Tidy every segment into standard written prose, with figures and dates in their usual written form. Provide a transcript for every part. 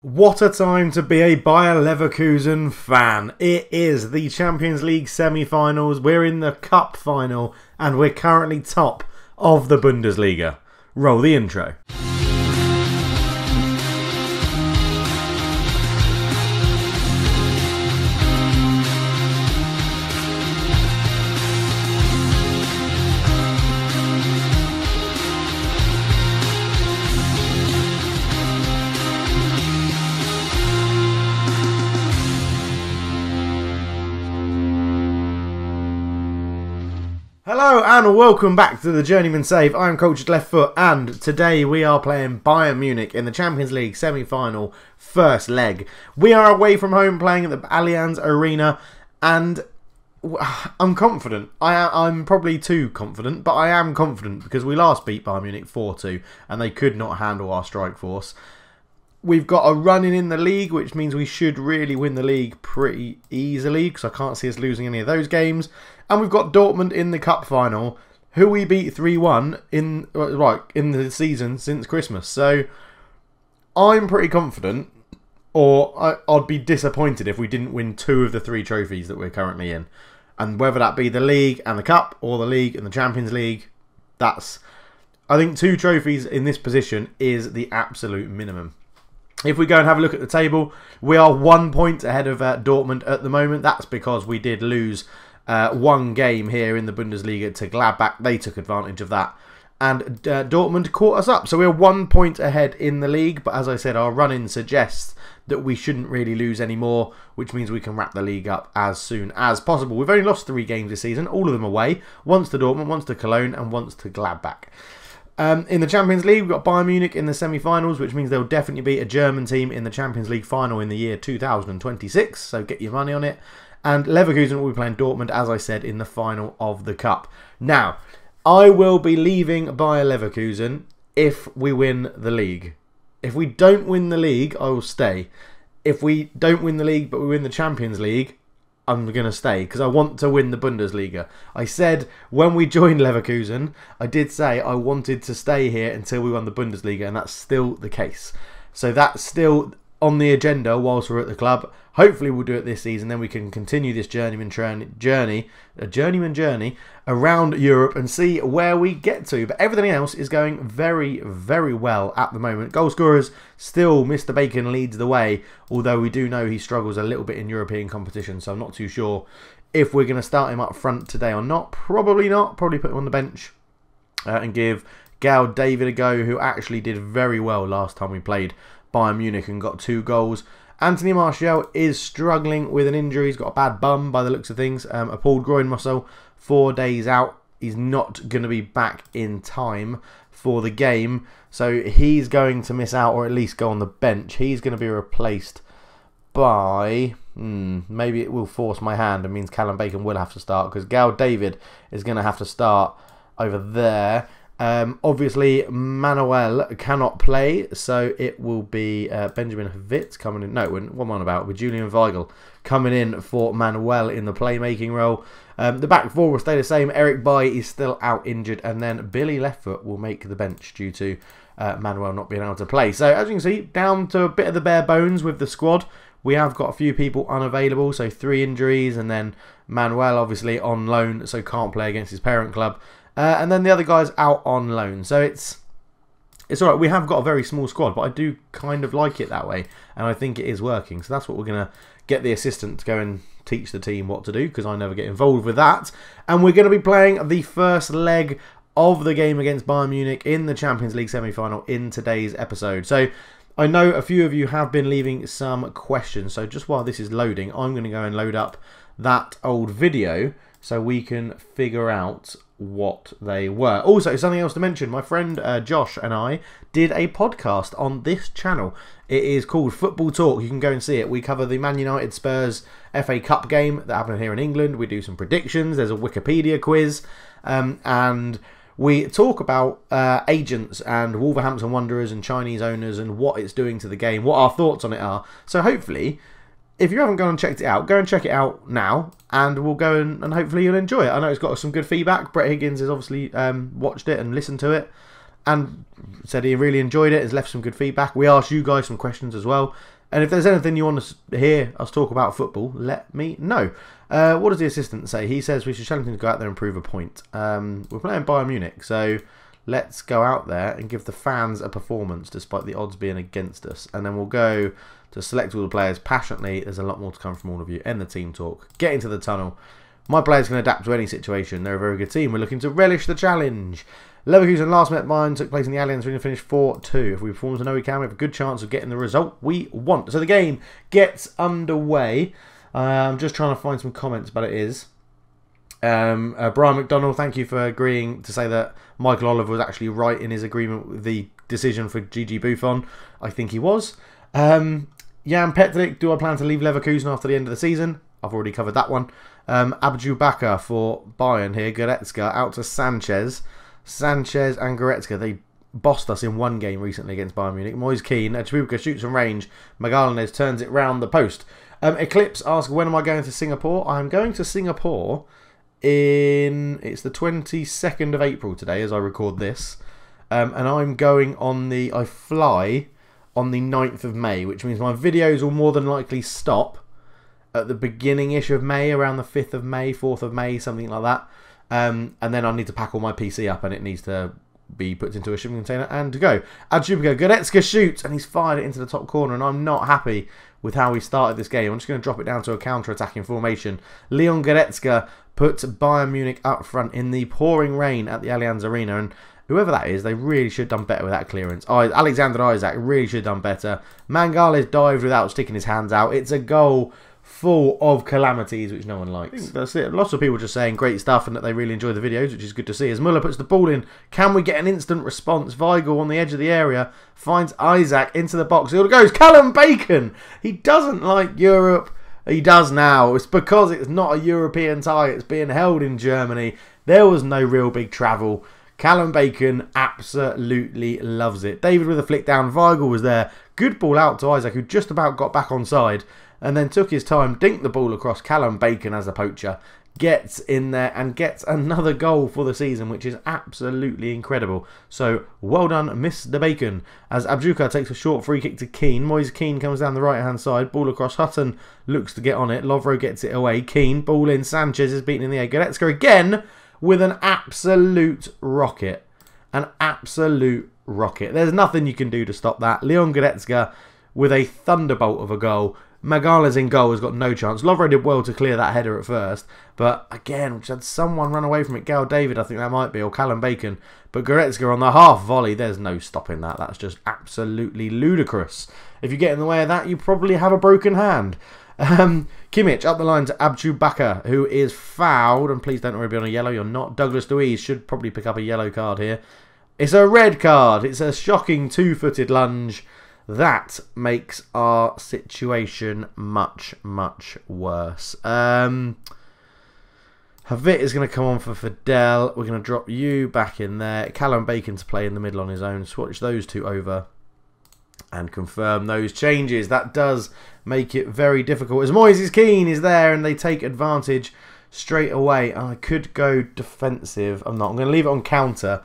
What a time to be a BAYER Leverkusen fan. It is the Champions League semi-finals, we're in the cup final, and we're currently top of the Bundesliga. Roll the intro. Hello and welcome back to the Journeyman Save. I'm Cultured Left Foot and today we are playing Bayern Munich in the Champions League semi-final first leg. We are away from home playing at the Allianz Arena and I'm confident. I'm probably too confident, but I am confident because we last beat Bayern Munich 4-2 and they could not handle our strike force. We've got a run in the league, which means we should really win the league pretty easily because I can't see us losing any of those games. And we've got Dortmund in the cup final, who we beat 3-1 in the season since Christmas. So I'm pretty confident, or I'd be disappointed if we didn't win 2 of the 3 trophies that we're currently in. And whether that be the league and the cup, or the league and the Champions League, I think 2 trophies in this position is the absolute minimum. If we go and have a look at the table, we are 1 point ahead of Dortmund at the moment. That's because we did lose 1 game here in the Bundesliga to Gladbach. They took advantage of that. And Dortmund caught us up. So we're 1 point ahead in the league. But as I said, our run-in suggests that we shouldn't really lose any more, which means we can wrap the league up as soon as possible. We've only lost 3 games this season, all of them away. Once to Dortmund, once to Cologne, and once to Gladbach. In the Champions League, we've got Bayern Munich in the semi-finals, which means there'll definitely be a German team in the Champions League final in the year 2026. So get your money on it. And Leverkusen will be playing Dortmund, as I said, in the final of the Cup. Now, I will be leaving Bayer Leverkusen if we win the league. If we don't win the league, I will stay. If we don't win the league, but we win the Champions League, I'm going to stay because I want to win the Bundesliga. I said when we joined Leverkusen, I did say I wanted to stay here until we won the Bundesliga, and that's still the case. So that's still on the agenda whilst we're at the club. Hopefully we'll do it this season, then we can continue this journeyman journey around Europe and see where we get to. But everything else is going very, very well at the moment. Goal scorers, still Mr. Bacon leads the way, although we do know he struggles a little bit in European competition, so I'm not too sure if we're going to start him up front today or not. Probably not. Probably put him on the bench and give David a go, who actually did very well last time we played Bayern Munich and got 2 goals. Anthony Martial is struggling with an injury. He's got a bad bum by the looks of things. A pulled groin muscle, 4 days out. He's not going to be back in time for the game. So he's going to miss out, or at least go on the bench. He's going to be replaced by... maybe it will force my hand and means Callum Bacon will have to start, because David is going to have to start over there. Obviously Manuel cannot play, so it will be Benjamin Hvitz coming in. No, what am I on about? With Julian Weigl coming in for Manuel in the playmaking role. The back 4 will stay the same. Eric Bailly is still out injured, and then Billy Leftfoot will make the bench due to Manuel not being able to play. So as you can see, down to a bit of the bare bones with the squad. We have got a few people unavailable, so 3 injuries, and then Manuel obviously on loan, so can't play against his parent club. And then the other guy's out on loan. So it's alright. We have got a very small squad, but I do kind of like it that way. And I think it is working. So that's what we're going to get the assistant to go and teach the team what to do, because I never get involved with that. And we're going to be playing the first leg of the game against Bayern Munich in the Champions League semi-final in today's episode. So I know a few of you have been leaving some questions. So just while this is loading, I'm going to go and load up that old video so we can figure out what they were. Also, something else to mention, my friend Josh and I did a podcast on this channel. It is called Football Talk. You can go and see it. We cover the Man United Spurs FA Cup game that happened here in England. We do some predictions. There's a Wikipedia quiz. And we talk about agents and Wolverhampton Wanderers and Chinese owners and what it's doing to the game, what our thoughts on it are. So hopefully, if you haven't gone and checked it out, go and check it out now, and we'll go and hopefully you'll enjoy it. I know it's got some good feedback. Brett Higgins has obviously watched it and listened to it, and said he really enjoyed it, has left some good feedback. We asked you guys some questions as well. And if there's anything you want to hear us talk about football, let me know. What does the assistant say? He says we should challenge him to go out there and prove a point. We're playing Bayern Munich, so let's go out there and give the fans a performance despite the odds being against us. And then we'll go to select all the players passionately. There's a lot more to come from all of you. End the team talk. Get into the tunnel. My players can adapt to any situation. They're a very good team. We're looking to relish the challenge. Leverkusen last met Bayern took place in the Allianz Arena, finished 4-2. If we perform as I know we can, we have a good chance of getting the result we want. So the game gets underway. I'm just trying to find some comments, but it is. Brian McDonald, thank you for agreeing to say that Michael Oliver was actually right in his agreement with the decision for Gigi Buffon. I think he was. Jan Petrik, do I plan to leave Leverkusen after the end of the season? I've already covered that one. Abdul Bakar for Bayern here. Goretzka out to Sanchez. Sanchez and Goretzka, they bossed us in one game recently against Bayern Munich. Moise Keane, Chubuka shoots from range. Magallanes turns it round the post. Eclipse asks, when am I going to Singapore? I'm going to Singapore it's the 22nd of April today as I record this. And I'm going on I fly on the 9th of May, which means my videos will more than likely stop at the beginning-ish of May, around the 5th of May, 4th of May, something like that. And then I need to pack all my PC up and it needs to be put into a shipping container and to go. Adjubika, Goretzka shoots and he's fired it into the top corner and I'm not happy with how we started this game. I'm just going to drop it down to a counter-attacking formation. Leon Goretzka puts Bayern Munich up front in the pouring rain at the Allianz Arena, and whoever that is, they really should have done better with that clearance. Alexander Isak really should have done better. Mangales dived without sticking his hands out. It's a goal full of calamities, which no one likes. That's it. Lots of people just saying great stuff and that they really enjoy the videos, which is good to see. As Muller puts the ball in, can we get an instant response? Weigl on the edge of the area finds Isak into the box. Here it goes. Callum Bacon. He doesn't like Europe. He does now. It's because it's not a European tie. It's being held in Germany. There was no real big travel. Callum Bacon absolutely loves it. David with a flick down. Weigl was there. Good ball out to Isak, who just about got back onside and then took his time, dinked the ball across. Callum Bacon as a poacher gets in there and gets another goal for the season, which is absolutely incredible. So well done, Mr. Bacon. As Abjuka takes a short free kick to Keane. Moise Keane comes down the right hand side. Ball across. Hutton looks to get on it. Lovro gets it away. Keane, ball in. Sanchez is beaten in the air. Goretzka again with an absolute rocket. An absolute rocket. There's nothing you can do to stop that. Leon Goretzka with a thunderbolt of a goal. Magala's in goal has got no chance. Lovro did well to clear that header at first. But again, we had someone run away from it. Gal David, I think that might be, or Callum Bacon. But Goretzka on the half volley, there's no stopping that. That's just absolutely ludicrous. If you get in the way of that, you probably have a broken hand. Kimmich up the line to Abdu Bakar, who is fouled. And please don't worry, be on a yellow. You're not. Douglas Luiz should probably pick up a yellow card here. It's a red card. It's a shocking two-footed lunge. That makes our situation much, much worse. Havit is going to come on for Fidel. We're going to drop you back in there. Callum Bacon to play in the middle on his own. Swatch those two over and confirm those changes. That does make it very difficult. As Moise Keane is there and they take advantage straight away. I could go defensive. I'm not. I'm going to leave it on counter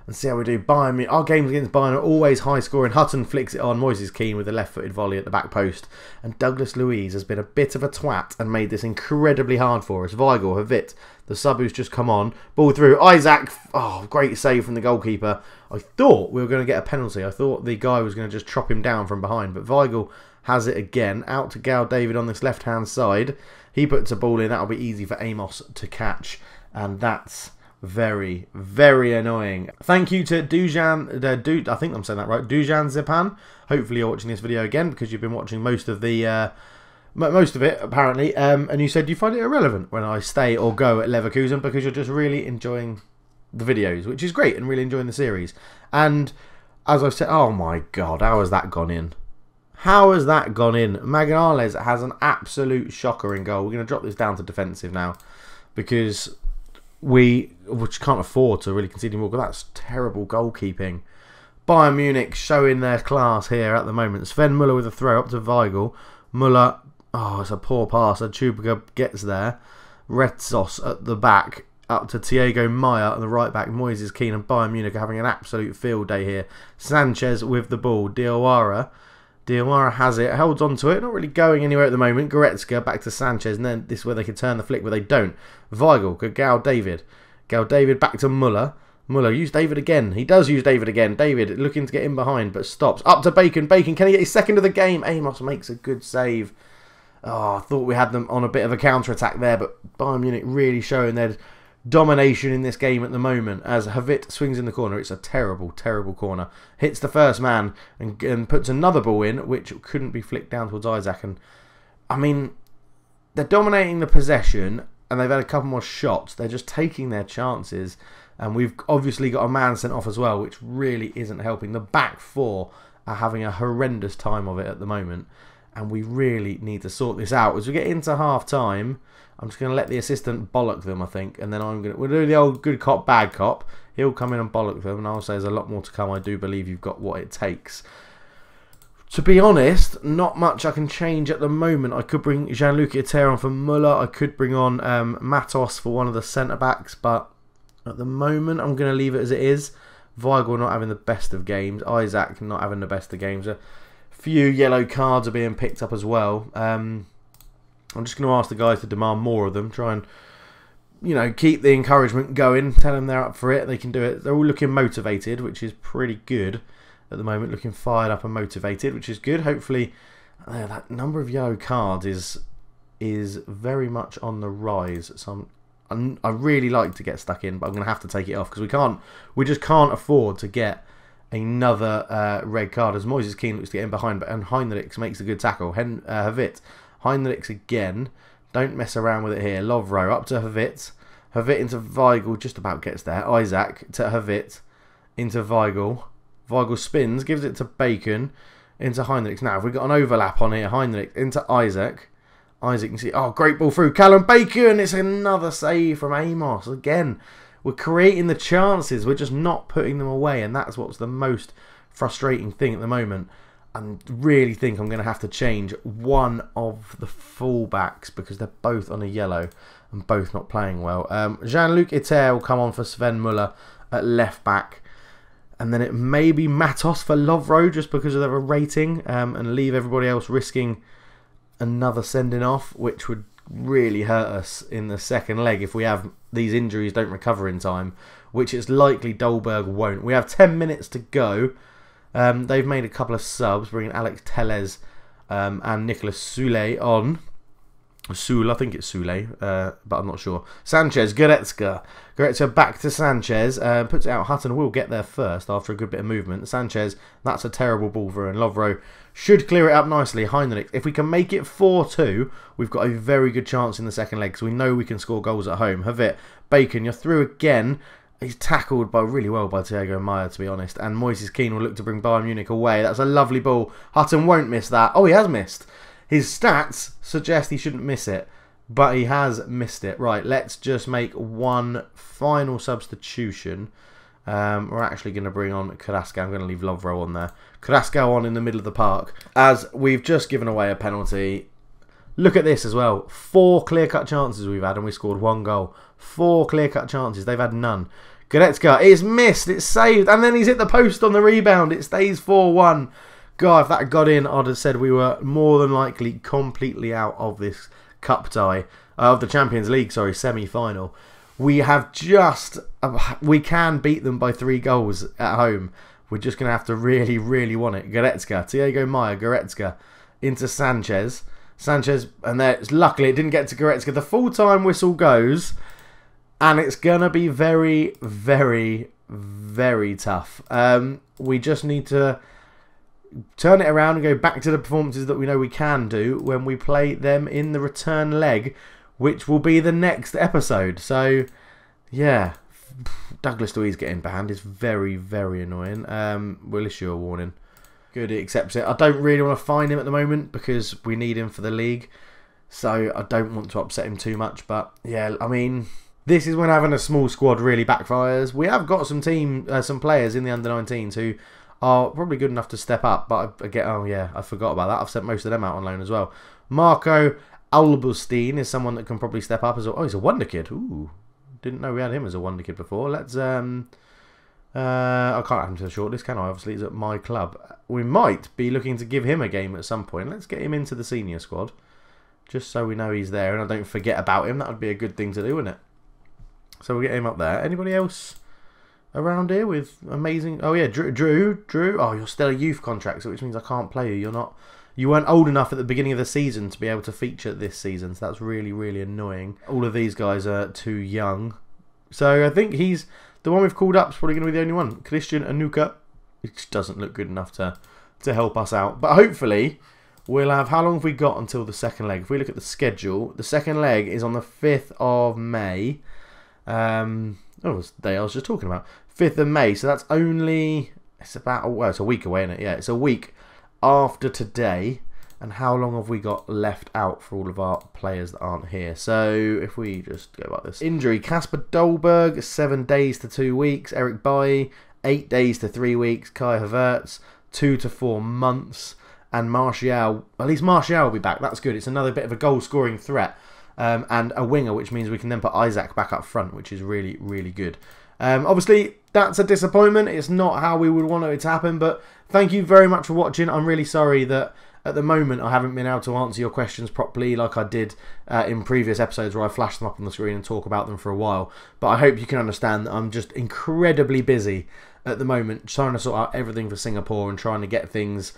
and see how we do. Bayern, our games against Bayern are always high scoring. Hutton flicks it on. Moises Keane with a left-footed volley at the back post. And Douglas Luiz has been a bit of a twat and made this incredibly hard for us. Weigl, Havit, the sub who's just come on. Ball through. Isak. Oh, great save from the goalkeeper. I thought we were going to get a penalty. I thought the guy was going to just chop him down from behind. But Weigl has it again. Out to Gal David on this left-hand side. He puts a ball in. That'll be easy for Amos to catch. And that's very, very annoying. Thank you to Dujan, I think I'm saying that right, Dujan Zipan. Hopefully you're watching this video again because you've been watching most of the, most of it apparently. And you said you find it irrelevant when I stay or go at Leverkusen because you're just really enjoying the videos, which is great, and really enjoying the series. And as I've said, oh my God, how has that gone in? How has that gone in? Maganales has an absolute shocker in goal. We're going to drop this down to defensive now because which can't afford to really concede more, because that's terrible goalkeeping. Bayern Munich showing their class here at the moment. Sven Muller with a throw up to Weigl. Muller, oh, it's a poor pass. Chubuka gets there. Retsos at the back. up to Thiago Meyer on the right back. Moises Kean and Bayern Munich are having an absolute field day here. Sanchez with the ball. Diawara has it, holds on to it, not really going anywhere at the moment. Goretzka back to Sanchez, and then this is where they could turn the flick, but they don't. Weigl could Gal David back to Muller. Muller use David again. He does use David again. David looking to get in behind, but stops. Up to Bacon. Bacon, can he get his second of the game? Amos makes a good save. Oh, I thought we had them on a bit of a counter-attack there, but Bayern Munich really showing their domination in this game at the moment as Havit swings in the corner. It's a terrible, terrible corner. Hits the first man and puts another ball in, which couldn't be flicked down towards Isaac. And I mean, they're dominating the possession and they've had a couple more shots. They're just taking their chances. And we've obviously got a man sent off as well, which really isn't helping. The back four are having a horrendous time of it at the moment. And we really need to sort this out. As we get into half-time, I'm just going to let the assistant bollock them, I think. And then we'll do the old good cop, bad cop. He'll come in and bollock them. And I'll say there's a lot more to come. I do believe you've got what it takes. To be honest, not much I can change at the moment. I could bring Jean-Luc Iter on for Muller. I could bring on Matos for one of the centre-backs. But at the moment, I'm going to leave it as it is. Weigl not having the best of games. Isaac not having the best of games. A few yellow cards are being picked up as well. I'm just going to ask the guys to demand more of them. Try and, you know, keep the encouragement going. Tell them they're up for it. They can do it. They're all looking motivated, which is pretty good at the moment. Looking fired up and motivated, which is good. Hopefully, that number of yellow cards is very much on the rise. So I really like to get stuck in, but I'm going to have to take it off because we just can't afford to get another red card as Moises Kean looks to get in behind, and Heinrichs makes a good tackle. Havit. Heinrichs again. Don't mess around with it here. Lovro up to Havit. Havit into Weigl. Just about gets there. Isaac to Havit. Into Weigl. Weigl spins. Gives it to Bacon. Into Heinrichs. Now, if we've got an overlap on here. Heinrichs into Isaac. Isaac can see. Oh, great ball through. Callum Bacon. It's another save from Amos. Again, we're creating the chances. We're just not putting them away. And that's what's the most frustrating thing at the moment. I really think I'm going to have to change one of the fullbacks because they're both on a yellow and both not playing well. Jean-Luc Iter will come on for Sven Muller at left back. And then it may be Matos for Lovro just because of their rating and leave everybody else risking another sending off, which would really hurt us in the second leg if we have these injuries don't recover in time, which it's likely Dolberg won't. We have 10 minutes to go. They've made a couple of subs, bringing Alex Tellez and Nicolas Soule on. Soule, I think it's Soule, but I'm not sure. Sanchez, Goretzka back to Sanchez. Puts it out. Hutton will get there first after a good bit of movement. Sanchez, that's a terrible ball for him. Lovro should clear it up nicely. Heinrich, if we can make it 4-2, we've got a very good chance in the second leg because we know we can score goals at home. Havit, Bacon, you're through again. He's tackled really well by Thiago Meyer, to be honest. And Moises Kean will look to bring Bayern Munich away. That's a lovely ball. Hutton won't miss that. Oh, he has missed. His stats suggest he shouldn't miss it, but he has missed it. Right, let's just make one final substitution. We're actually going to bring on Carrasco. I'm going to leave Lovro on there. Carrasco on in the middle of the park, as we've just given away a penalty. Look at this as well. 4 clear-cut chances we've had, and we scored 1 goal. 4 clear-cut chances. They've had none. Goretzka, it's missed. It's saved. And then he's hit the post on the rebound. It stays 4-1. God, if that got in, I'd have said we were more than likely completely out of this cup tie. Of the Champions League, sorry, semi-final. We have just... we can beat them by 3 goals at home. We're just going to have to really, really want it. Goretzka, Thiago Meyer, Goretzka into Sanchez. Sanchez, and luckily it didn't get to Goretzka. The full-time whistle goes, and it's going to be very, very, very tough. We just need to turn it around and go back to the performances that we know we can do when we play them in the return leg, which will be the next episode. So, yeah, Douglas Luiz getting banned is very, very annoying. We'll issue a warning. Good, he accepts it. I don't really want to fine him at the moment because we need him for the league. So I don't want to upset him too much. But yeah, I mean, this is when having a small squad really backfires. We have got some players in the under-19s who are probably good enough to step up. But again, oh yeah, I forgot about that. I've sent most of them out on loan as well. Marco Albustein is someone that can probably step up as well. Oh, he's a wonder kid. Ooh, Didn't know we had him as a wonder kid before. Let's I can't add him to the shortlist, can I? Obviously, he's at my club. We might be looking to give him a game at some point. Let's get him into the senior squad, just so we know he's there and I don't forget about him. That would be a good thing to do, wouldn't it? So we'll get him up there. Anybody else around here with amazing... Oh, yeah, Drew. Oh, you're still a youth contract, so which means I can't play you. You weren't old enough at the beginning of the season to be able to feature this season, so that's really, really annoying. All of these guys are too young. So I think he's... The one we've called up is probably going to be the only one. Christian Anuka. Which doesn't look good enough to help us out. But hopefully, we'll have... How long have we got until the second leg? If we look at the schedule, the second leg is on the 5th of May. Oh, it's the day I was just talking about. 5th of May. So that's only... It's about... Well, it's a week away, isn't it? Yeah, it's a week after today. And how long have we got left out for all of our players that aren't here? So, if we just go like this. Injury, Kasper Dolberg, 7 days to 2 weeks. Eric Bailly, 8 days to 3 weeks. Kai Havertz, 2 to 4 months. And Martial, at least Martial will be back. That's good. It's another bit of a goal-scoring threat. And a winger, which means we can then put Isaac back up front, which is really, really good. Obviously, that's a disappointment. It's not how we would want it to happen. But thank you very much for watching. I'm really sorry that... At the moment, I haven't been able to answer your questions properly like I did in previous episodes where I flashed them up on the screen and talk about them for a while. But I hope you can understand that I'm just incredibly busy at the moment trying to sort out everything for Singapore and trying to get things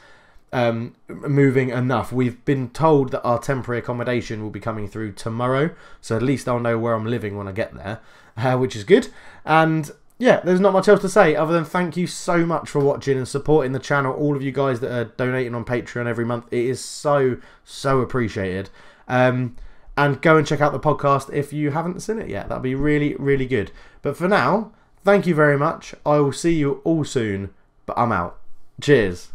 moving enough. We've been told that our temporary accommodation will be coming through tomorrow, so at least I'll know where I'm living when I get there, which is good. And... yeah, there's not much else to say other than thank you so much for watching and supporting the channel. All of you guys that are donating on Patreon every month. It is so, so appreciated. And go and check out the podcast if you haven't seen it yet. That'd be really, really good. But for now, thank you very much. I will see you all soon, but I'm out. Cheers.